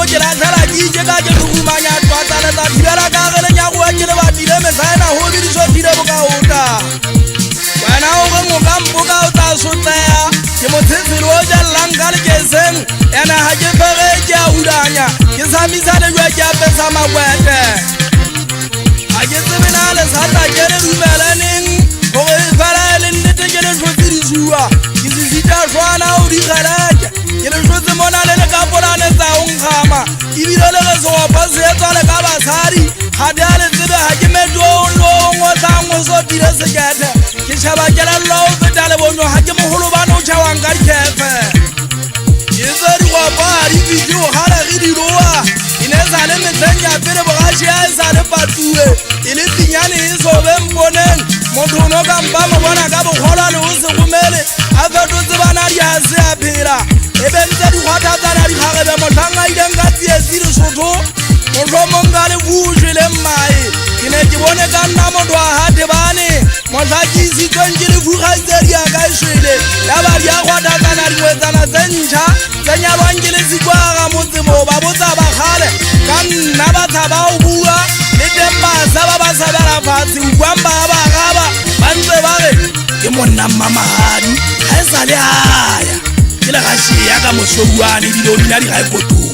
[SPEAKER 2] ke la tsala ke ka ke dumanya twatsa le tsa dibela ka gele nya go ke le ba dile me saena ho di so dile boka ota wena o go mo ka mboka o tsa sotsea ke mo tsitsilo o ja langa le ke seng ena ha ke fere ke a udanya ke samisa le jwa ke apesa magwete a ke tsebena le sa ta ke le dumelaneng go e fara le nnete ke le tshotsi jua ke zita jwana o di galaka ke le tshotsi mona le ka polane tsa o ngama ibile le go so pa se etsa le ka basadi ha dia le tsebe ha ke medo lo ngo tsa ngo so dire se kete ke tshaba ke la lo feta le bonyo ha ke moholo bana o tshawang ka dikefe ke tsedi go pa di video ha la re di loa ine sa le metsenya pele bogashi a sa le patue ile tinyane e so be mponeng motho no ka mpa mo bona ka boghola le o se gomele a feto tsebana di a se a phela e be ntse di gwata tsana di khagebe motlanga ile nka tsietsi le sotho motho monga le bujwe le mmae ke ne ke bone ka nna motho a hate bane motlakisi tswenge le bugaitsedi ya ka ishwele ya ba di a gwata tsana di wetsana tse ntšha tse nyalwang ke le sikwaga motsebo ba botsa ba kgale ka nna ba tshaba o bua le teng basa ba ba sabela fatshe ukwang ba ba gaba ba ntse ba re ke monna mamahadi ga e sa le aya ke le gashi ya ka mosobuane dilomina di ga e potong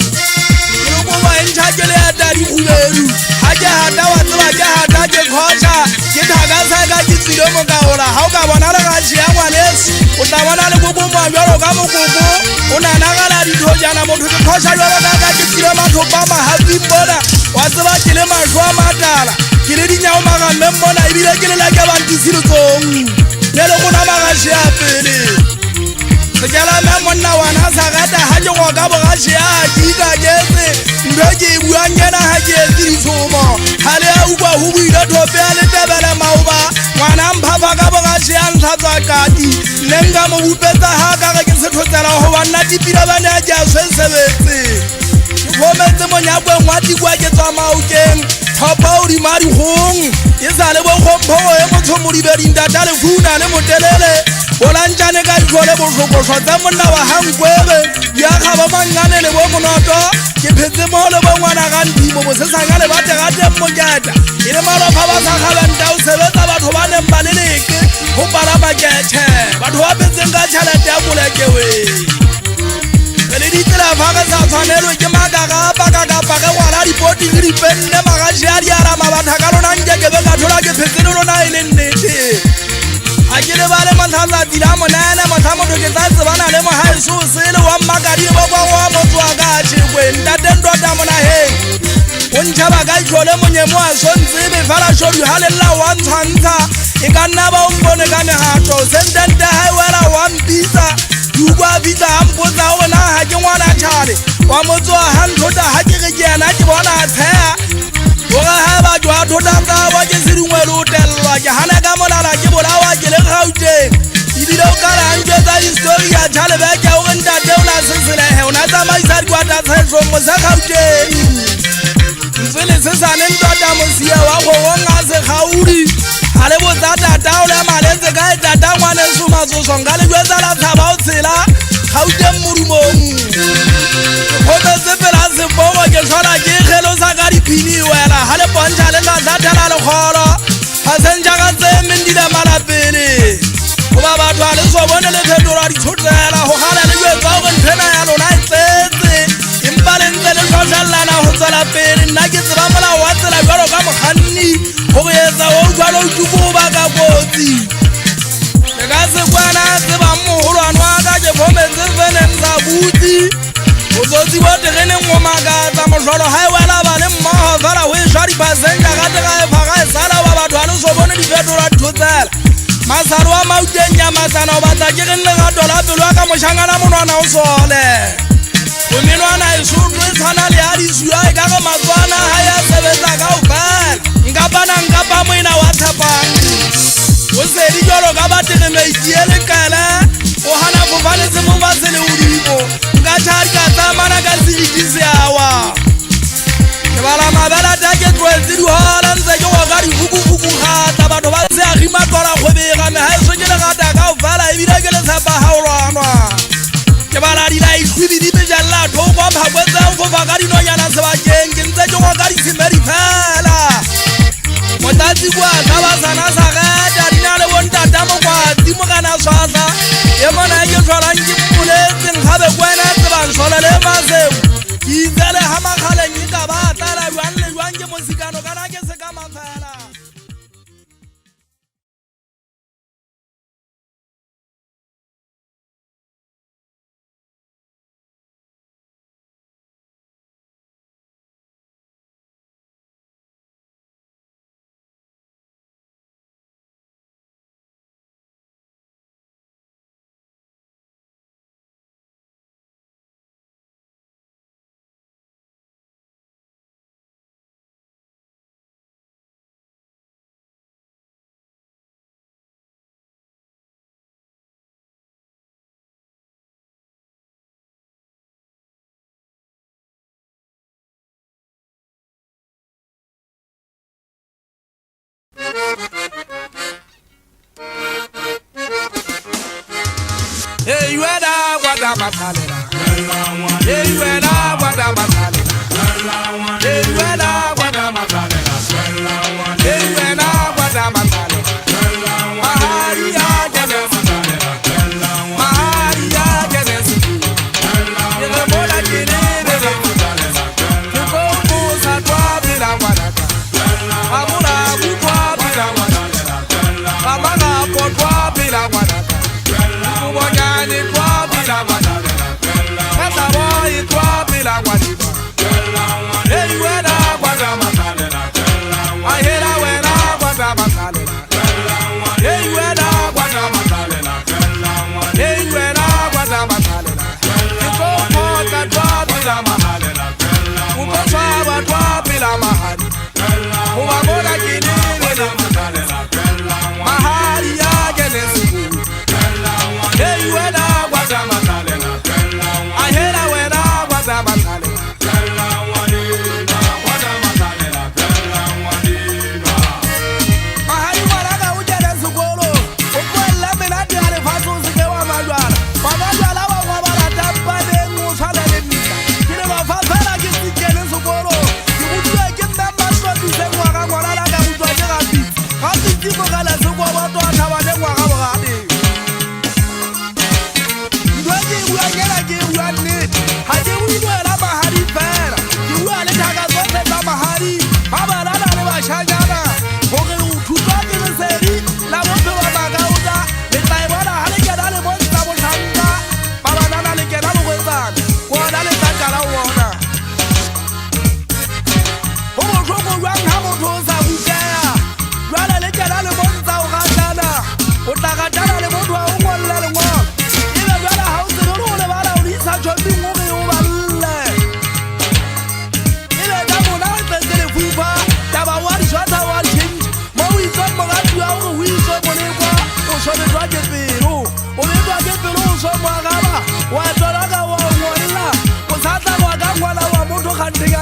[SPEAKER 2] ke lo ba entšha ke le ata di khubedu ha ke hata wa tseba ke hata ke khotsha ke thaka sa ka ke tsile mo ka ola ha o ka bona le gashi ya ngwaneso o tla bona le gogo mo jalo ka mogogo o nanagala dithojana motho ke khotsha jalo ka ke tsile matho ba mahapi bona wa tseba ke le mahlo a matala ke le dinyao magameng mona ebile ke le la ke bantisiletsong le le gona magashi a pele sekela me monna wana sa gata ha ke go ka bogashi a dika ketse ndo ke buang yena ha ke etsi ditsomo ha le a uba ho buile thope a le tebele mauba ngwana mphafa ka bogashi a ntlhatswa kati le nka mo bupetsa ha ka ke se thotsela ho banna dipila ba ne a ke a sebetse ke khometse monyakwe ngwati kwa ke tswa maokeng thopa o di mari hong ke sa le bo khompho e motho mo di bedinda tale funa le motelele bolantjane ka jole bohlokoswa tsa monna wa hangwebe ya ga ba mangane le bo monoto ke phetse mo le bo ngwana ga ndimo bo se sanga le bate ga teng moketa ile malopha ba sa ga banta o sebetsa batho ba neng ba leleke go para bakethe batho ba phetseng moleke we le ditela faga sa tshwanelo ke magaga pakakapake ngwana dipoti ke dipenne magaši a diarama batha ka lona nke ke be ka thola ke phetsele lona e le nnete a ke lebale matlhatsatsi la monene motlha motho ke tsa tsebana le mogaeso sele wa mmakadi bo kwa wa motswa ka tšhekwe ntatentota monaheng o ntšhaba ka itlhole monyemo a sontsebe fela šodu ga lelela wa ntshwantsha e ka nna ba ompone ka megato sentente ga e wela wa mpitsa dukwa bitsa ga mpotsa o na ga ke ngwana tšhale wa motswa ga nthota ga ke re ke yana ke bona tshea o ga ga batho a thota tsabo ke sedingwe le o telelwa ke gana ka molala ke bolawa ke le gauteng ebile o ka rantse tsa histori ya tšhalebeke o re ntate o na seselehe o na tsamaisa dikwata tshetso mo sa gauteng ntsele se sane ntota mosie wa kgogong a segaudi a le botsa tata o le maletse ka e tata ngwane somatsosong ka lebjwetsa la tshaba o tshela gauteng modumong kgotse pela sepogo ke tlhola ke kgelosa ka diphini wela ga le pontšha le tlatlatela lekgolo ga sentšha ka tse mendile malapele goba batho a le sobone le phetolwa ditshotela go gala le jwetsa gore nthena ya lona e tletse empa le ntse le tlhotlhelelana go tswela pele nna ke tseba molao wa tsela jalo ka mokganni go etsa o utlwalo utuko go baka kotsi ke ka sekwana tsebang mogolwane wa ka ke phometse feneng sa butsi botsotsi bo tereneng go makatsa motlholo ga e wela ba le mmogo fela go e šwa dipasentša gate ga e faga e sala ba batho a le sobone difetolwa dithotsela masalo wa mauteng ya matsana o batla ke reng legato la pelo ya ka mošangana monwana o sole gomenwana e sotho e tshwana le ya disua e ka go matswana ga ya sebetsa ka o fela nkapa moina wa thapang o sedi jalo ka batege maitie lekele o gana fofanetse mo ba se le odimo nka tšhadi ka tsamana ka seriti seawa ke bala mabela ta ke tlwaetse dihola ntse ke go ka dihukuhuku gata batho ba se agima tola kgwebega megaeso ke legata ka o fela ebile ke le tshepa gaolwanwa ke bala dila itlhwedi di bejalela thoko phakwetseng fofa ka dinonyana sebakeng ke ntse ke go ka ditshimedi fela motatsi kwa ka basana sa gata di na le bontata mokwatsi mogana swasa e mona ke tlholang ke mmoletseng gabe kwena tsebang tlhole le maseo ke itsele ga makgaleng e ka ba tala jwang le jwang ke mosikano kana ke se ka mafela Hey, you and I, what am I telling? Hey, you and I, what am I telling? Hey, you and I, what am I telling? Hey, you and I, what am I telling? Maharia, Genesis. Maharia, Genesis. In the morning, in the focus, I drop it on one. Amuna, we drop it on one. Amana, for drop it on one. Ni kwa bila wadada, kata boy kwa bila wadada. Hey, wena wada makalena, I hera wena wada makalena. Hey, wena wada makalena, hey, wena wada makalena. Iko kwa kwa bila makalena, uko sawa kwa bila mahali. Uwa mola kini wena makalena, mahali ya genesi. Hey, you and I was a makalena. I hear that when I was a makalena. Mahali wala ujana sukolo. Okwela mena diale faso sikewa majwala. Majwala wa wabala tapane musala lemisa. Kile wafafela kisikene sukolo. Yukutuwe kimba maso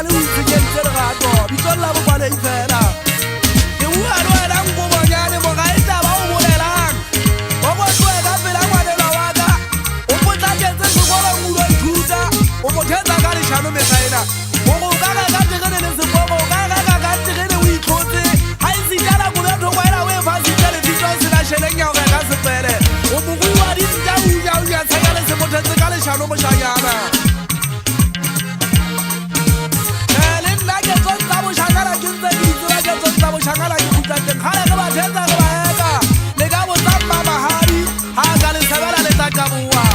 [SPEAKER 2] le o itshenyeditse lerato bitsolla bopale ifela ke bua le wena nkobonyane mo ga e taba o bolelang o botloe ka pela ngwanelwa wa ka o potlaketse sekolo ngulo ithuta o mothetsa ka lešhano mesaena mogo ka ga ka tegene le sefogo ka ga ka ka tegene o itlhotse ga e sejana kobetho kwela o e fa sitele ditso se la šheleng ya go ka sepele o mogua dinta uja tsheka le se mothetse ka lešhano mošanyana le nna ke tsontsa bošakala ke ntse ke itseba ke tsontsa bošakala ke kutlateng gale ke bathetsa ke baeka le ka botsamma mahadi ga ka le sebela le tsa kaboa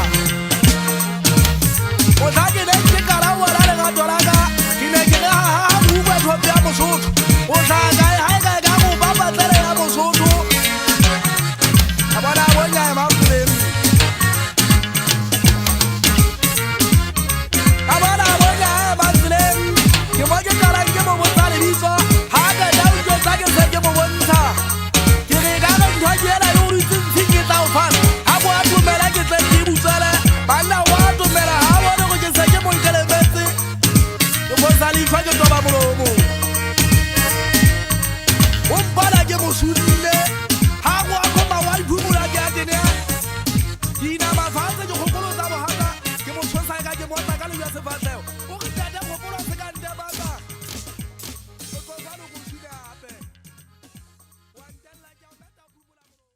[SPEAKER 2] motla ke ne ke kalaoela legato la ka ke ne ke re gaga bukwa thope ya mosotho o tlhakae ga e kae ka go papatlele ya mosotho a bona bonyae mampolemi a bona bonyae mantseleng ke mo ke qalang ke mo botsa lebitso ga ka ja ujo tsa ke se ke mo bontsha ke re ka ga ntho ke ela yo ritse ntshike tsa o fana a bo a dumela ke tle ke butsele banna wa dumela ha bona go ke se ke mo nkelebetse ke mo sa le ke toba molomo o mpala ke mo sudile ha go a koma wa iphumula ke atene dina mafatse ke gopolo tsa bohaka ke mo tshosa ka ke motsa ka le ya sefatleo o ke tata gopolo se ka nte baka o tsosa lo go shuda hape wa ntella ke a tata phumula molomo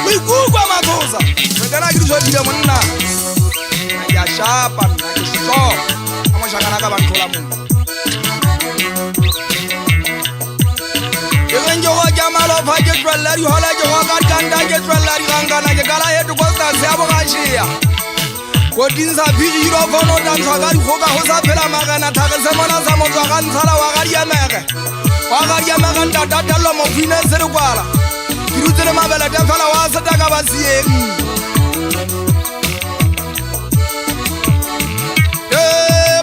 [SPEAKER 5] Kuikukwa makosa Mwekana kitu shotile mwana Ya shapa na kisho Ama shakanaka bantola mungu Yegenjo wa jamalo faje trallari Hola jo wa karkanda je trallari Gangana je kala yetu kosta Seabo kashia Kodinsa biri hiro kono dansa Gari koka hosa pela magana Take semona sa mozo Gansala wagari ya mege Wagari ya mege Ndadada lomo fine seru kwala Kirutele mabela tefala wasa taka basiye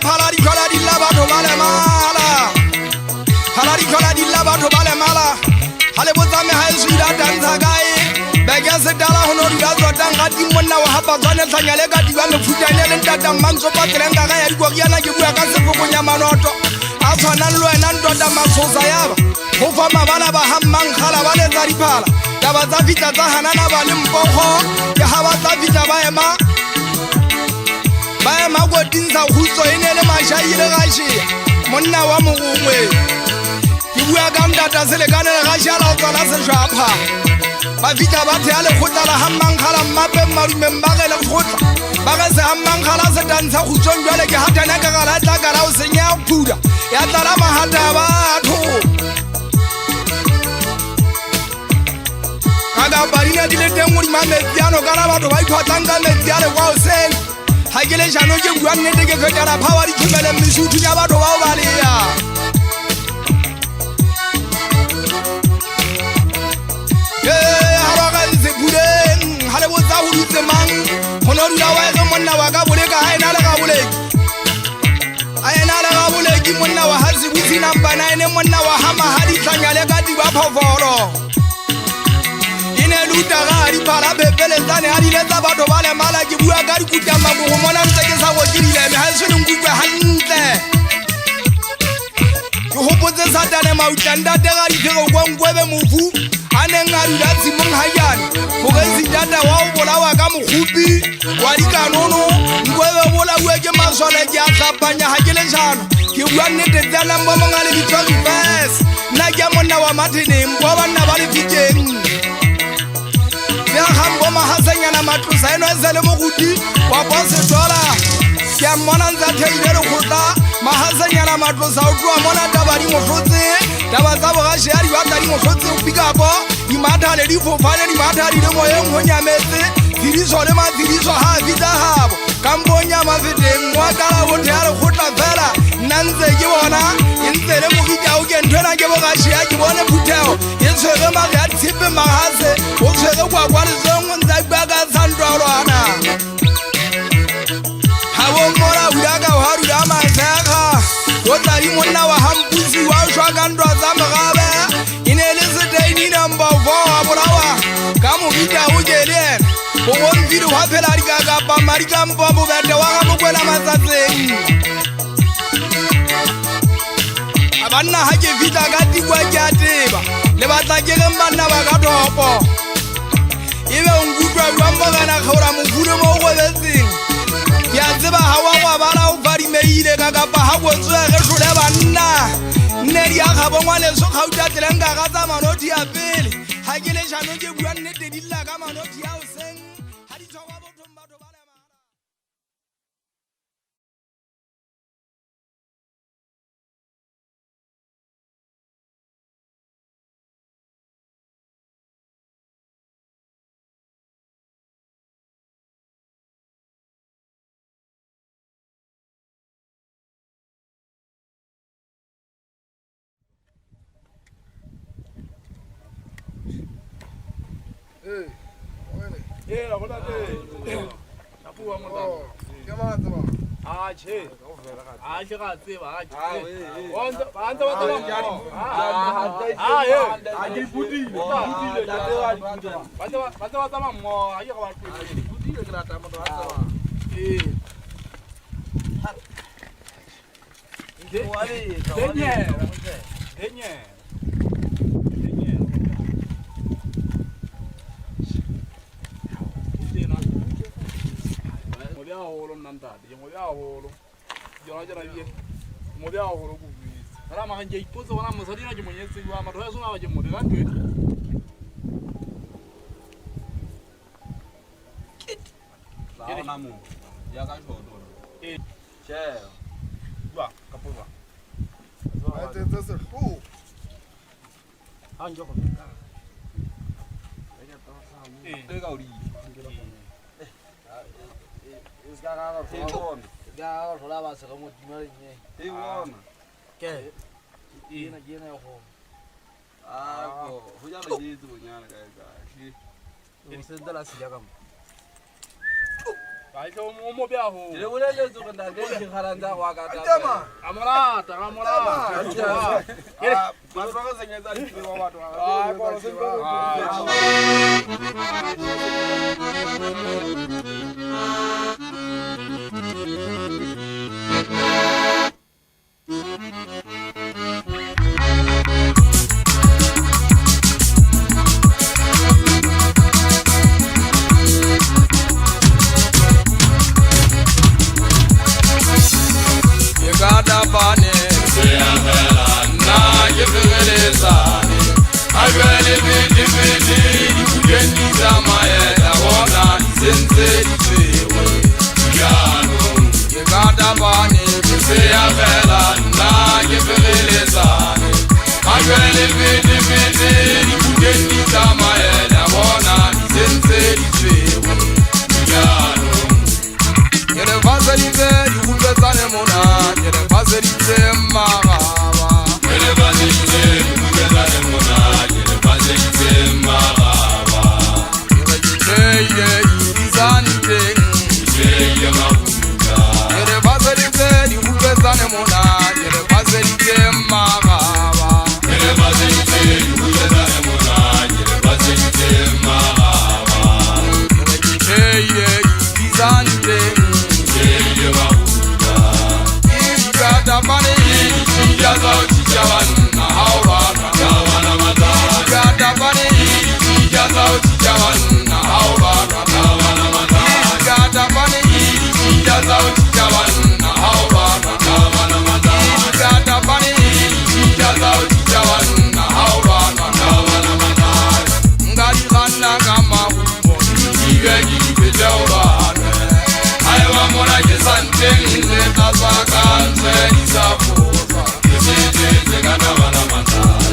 [SPEAKER 5] Palari kola di labato bale mala Palari kola di labato bale mala Hale bozame haesu ida dansa gai Begese dala honori gazo danga di mwana wa hapa zane sanyale gadi wane futanyele ndada manso patrenga gaya rikwa kiana kibuya kase koko nyamanoto Aswa nanlo enando da masosa yaba Hofa mabala bahammang khala wale zaripala Yaba zafita zahanana bali mpoko Ya hawa zafita baema godinsa khutso enele mashayile gashi monna wa mogongwe ke bua ka mdata selekane le gashi ala o tsala seshwapha ba fita ba thea lekgotla la hammankgala mmape marume mbagele kgotla ba ge se hammankgala se tantsha khutsong jwale ke hatana ka gala tla kala o senya phuda ya tlala mahata batho kaga barina dile teng mo di mametsiano kana batho ba iphwatlang ka metsi a le kwa o seng ha ke le jano ke bua nnete ke fetela power di khumele mesuthu ya batho ba o baleya ha ba ga se buleng ha le botsa ho dutse mang hono dula wa ge monna wa ka bole ka ena le ga bole ena le ga bole ki monna wa ha se butsi namba 9 monna wa ha mahadi tlanya le ka di ba phovolo luta ga di pala bebele tsane ha di letsa batho ba le mala ke bua ka di kutama go mona ntse ke sa go dirile me ha se nku kwa hantle ke hopotse satane mautlanda te ga di go kwa ngwebe mofu ane ngari la tsimong ha yana go ga sitata wa o bolawa ka mogupi wa di kanono ngwebe bola bua ke masole ke a tlapanya ha ke le jana ke bua nnete tsana mo mongale di tswa bes na ke monna wa matheneng bo bana ba le fiteng ya hambo mahasanyana matlosa eno ezele mogudi wa bose dola ke mona nza theile le khotla mahasanyana matlosa o tloa mona tabadi mohlotse taba tsa bogashi ya di batla di mohlotse o pikapo di matha le di fofane di matha di le moyeng ho nyametse diriso le madiriso ha fita habo ka mponya mafeteng wa kala ho thea le khotla fela nna ntse ke bona e ntse le mokitla o ke nthwena ke bogashi ya ke bone phuthego e tshwere mare ya tshipe magase o tshwere kwakwa le zengwe ntse ba ka tshandwalwana ha bo mona ulaka wa rula mazega o tla di monna wa hampusi wa shwa ka ndwa tsa magabe ine le seteini number 4 wa bolawa ka mokitla o jele o bontsile wa phela di ka kapa mari ka mpombo bete wa ga mokwela matsatseng abanna ha ke fitla ka tikwa ke a teba le batla ke ge banna ba ka topo ebe o nkutwa jwa mbogana kgaora mofure mo o gwebetseng ke a tseba ha wa go bala o fadimeile ka kapa ha kotswege tlhole banna nne di a kgabongwaneso kgauta tseleng ka ga tsa manothi ya pele ha ke le jano ke bua nnete di lla ka manothi ya o seng ha di tshwarwa bothong batho ba le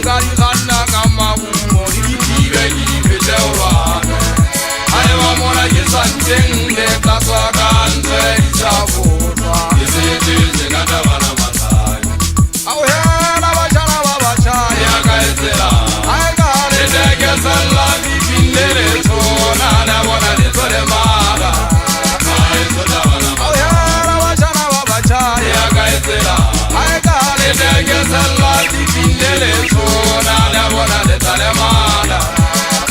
[SPEAKER 4] Gari gana kama umo,
[SPEAKER 5] le ka tswa ka ntle di sa botswa
[SPEAKER 4] ke setse se ka tabana mathai
[SPEAKER 5] ao hela bashana ba bashaya
[SPEAKER 4] ya ka etsela
[SPEAKER 5] ai ka le
[SPEAKER 4] le teke sala di bindele tsona la bona le tsole mala ka etsela
[SPEAKER 5] ao hela bashana ba bashaya
[SPEAKER 4] ya ka etsela
[SPEAKER 5] ai ka le
[SPEAKER 4] le teke sala di bindele tsona la bona le tsole mala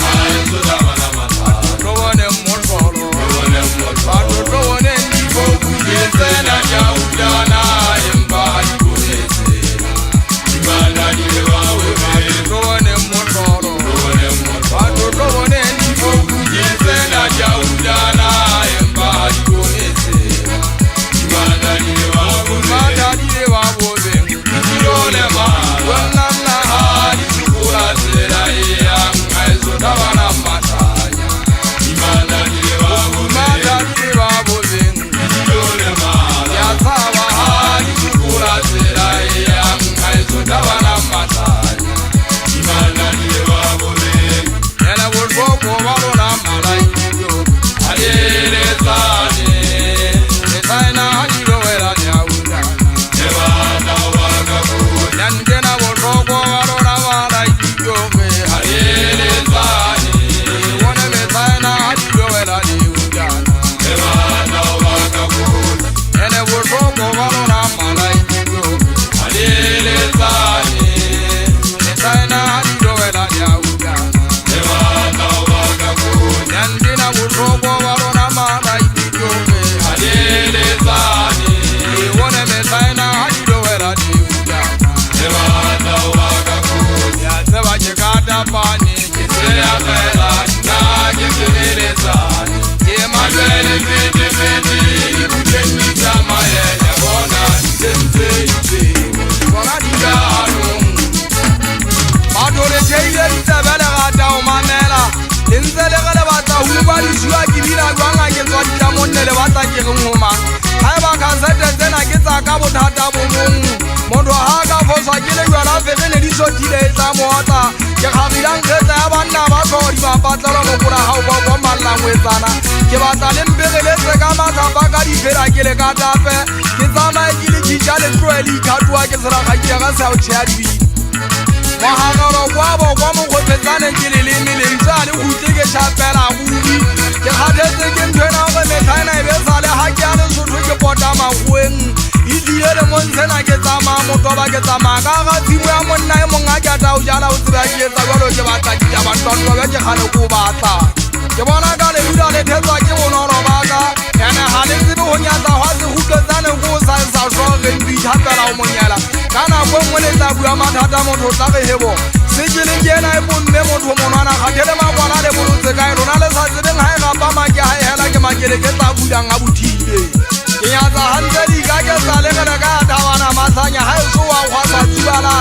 [SPEAKER 4] ka etsela mathai
[SPEAKER 5] ro bone motoro
[SPEAKER 4] bone mo
[SPEAKER 5] batho ro bone ndifo
[SPEAKER 4] ke tsena ja udana emba di bonetsela dimana di le wa we
[SPEAKER 5] ro bone motoro
[SPEAKER 4] bone mo
[SPEAKER 5] batho ro bone ndifo
[SPEAKER 4] ke tsena ja udana emba di bonetsela dimana di le wa we
[SPEAKER 5] mata di le ba bobeng
[SPEAKER 4] yole ma
[SPEAKER 5] wonna na
[SPEAKER 4] hadi sukura tsela ya ngaizo tabana matanya dimana di le wa we
[SPEAKER 5] mata di le ba bobeng
[SPEAKER 4] yole ma
[SPEAKER 5] ya tsaba
[SPEAKER 4] hadi sukura tsela ya ngaizo tabana matanya dimana di le wa we
[SPEAKER 5] yana bolbo ko ba rona malai yo
[SPEAKER 4] adele tsane
[SPEAKER 5] e taina hani ro era nyaunda
[SPEAKER 4] ebana waka ku
[SPEAKER 5] nande na bolbo ko ba rona malai yo me
[SPEAKER 4] adele tsane
[SPEAKER 5] wona me taina hani ro era nyaunda
[SPEAKER 4] ebana waka ku
[SPEAKER 5] yana bolbo ko ba rona malai yo
[SPEAKER 4] adele tsane
[SPEAKER 5] e taina hani ro era nyaunda
[SPEAKER 4] ebana waka ku
[SPEAKER 5] nande na bolbo ko ba rona malai yo me
[SPEAKER 4] adele tsane
[SPEAKER 5] wona me taina hani ro era nyaunda
[SPEAKER 4] ebana waka ku
[SPEAKER 5] ya tseba ke kata pane ke
[SPEAKER 4] ya fela na ke adele tsane
[SPEAKER 5] ke
[SPEAKER 4] Magele fete fete ikuteni chama ya bona sense ite
[SPEAKER 5] bona di
[SPEAKER 4] ya along
[SPEAKER 5] batho le theile ditsebele gata o mamela le ntse le ge le batla ho ba lesiwa ke bina jwanga ke tswa dila monne le batla ke reng goma ga e ba kasete tsena ke tsa ka bothata bomong motho ga ka foswa ke le jwala fete ne di sothile e tla motla ke kgabilang kgetsa ya banna ba tlhodi mapatlelo mokola ga o boko mallangwetsana ke batla le mpegeletse ka matlapa ka diphela ke le ka tape ke tsamaye ke le tšhitša le tloele ikgatuwa ke seragakia ga seao tšhea dibina mohagaro kwabo kwa mokgopetsane ke leleme lentsa le gutle ke šapela gobi ke kgathetse ke nthwena gore metlhaena e be sale ga ke a lesotho ke pota magoeng e tlile le montshena ke tsamaya motoba ke tsamaya ka ga tshimo ya monna e mong a ke ata o jala o tseba ke etsa jalo ke batla ke ja batlwantobe ke gale ko batla ke bona ka lehuda le thetswa ke bonolo baka ene ga le tsebe go nyatsa gwa segutlotsane ko sa šogeng boithapela o monyela ka nako nngwe le tla bua mathata motho o tla ge hebo se ke le ke ena e bonne motho monwana kgathele makwana le bolotse kae rona le sa tsebeng ga e gapama ke ga e hela ke makele ke tla bulang a bothile ke nyatsa gantse dika ke sa legele ka thabana matlhanya ga e so wa gwa sa tsibalala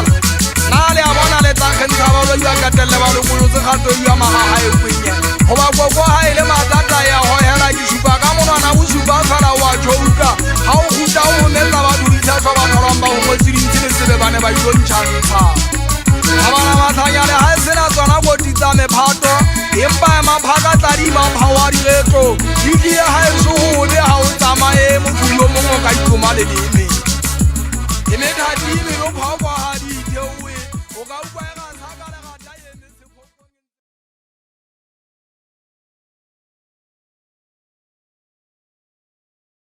[SPEAKER 5] na le a bona le tlankgentsha ba loia katelele ba lokolotse gatoia magaga e kwenye goba koko ga e le matata ya go hela ke supa ka monwana bosupa fela wa jouka ga o guta o gometsa baduditšhatlho ba tlholwang ba gongwetsedintse le sebe ba ne ba ilontšhantsha ga bana matlhanyale ga e sena tsona koti tsa mephato empa e maphaka tladiba phaoa diretlo di tlile ga e se gobe ga o tsamaye motho yo mongwe ka ikoma leleme e methatime yo phaoa